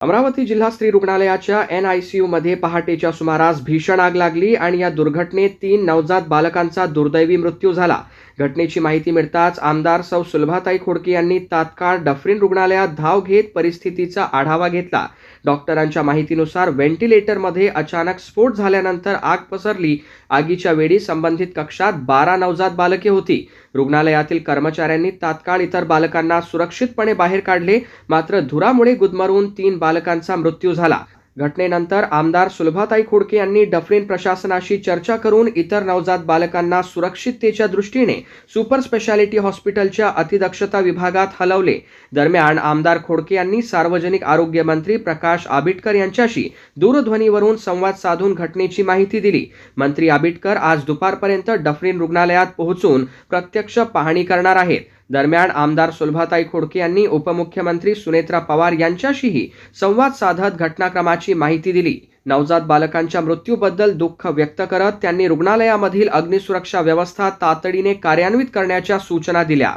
अमरावती जिल्हा स्त्री रुग्णालयाच्या NICU मध्ये पहाटेच्या सुमारास भीषण आग लागली आणि या दुर्घटनेत 3 नवजात बालकांचा दुर्दैवी मृत्यू झाला। घटनेची माहिती मिळताच आमदार सौ सुलभाताई खोडके यांनी तात्काळ डफरीन रुग्णालयात धाव घेत परिस्थितीचा आढावा घेतला। डॉक्टरांच्या माहितीनुसार व्हेंटिलेटरमध्ये अचानक स्फोट झाल्यानंतर आग पसरली। आगीच्या वेळी संबंधित कक्षात 12 नवजात बालके होती। रुग्णालयातील कर्मचाऱ्यांनी तात्काळ इतर बालकांना सुरक्षितपणे बाहेर काढले, मात्र धुरामुळे गुदमरून 3 बालकांचा मृत्यू झाला। घटनेनंतर आमदार सुलभाताई खोडके यांनी डफरीन प्रशासनाशी चर्चा करून इतर नवजात बालकांना सुरक्षिततेच्या दृष्टीने सुपर स्पेशालिटी हॉस्पिटलच्या अतिदक्षता विभागात हलवले। दरम्यान आमदार खोडके यांनी सार्वजनिक आरोग्य मंत्री प्रकाश आबिटकर यांच्याशी दूरध्वनीवरून संवाद साधून घटनेची माहिती दिली। मंत्री आबिटकर आज दुपारपर्यंत डफरीन रुग्णालयात पोहोचून प्रत्यक्ष पाहणी करणार आहेत। दरम्यान आमदार सुलभाताई खोडके यांनी उपमुख्यमंत्री सुनेत्रा पवार यांच्याशीही संवाद साधत घटनाक्रमाची माहिती दिली। नवजात बालकांच्या मृत्यूबद्दल दुःख व्यक्त करत त्यांनी रुग्णालयामधील अग्निसुरक्षा व्यवस्था तातडीने कार्यान्वित करण्याच्या सूचना दिल्या।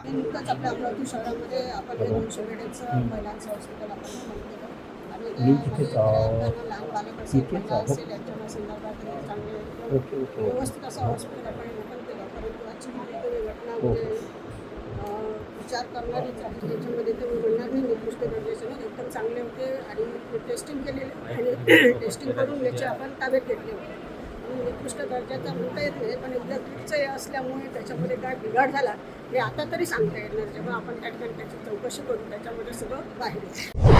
विचार करणारीच आहे। त्याच्यामध्ये ते म्हणणार नाही निकृष्ट दर्जाचे एकदम चांगले होते आणि टेस्टिंग केलेले आणि टेस्टिंग करून याचे आपण ताब्यात घेतले होते। निकृष्ट दर्जाचा म्हणता येत नाही, पण एकदा तुमचं असल्यामुळे त्याच्यामध्ये काय बिघाड झाला हे आता तरी सांगता येणार। जेव्हा आपण त्या ठिकाणी त्याची चौकशी करू त्याच्यामध्ये सगळं बाहेर येईल।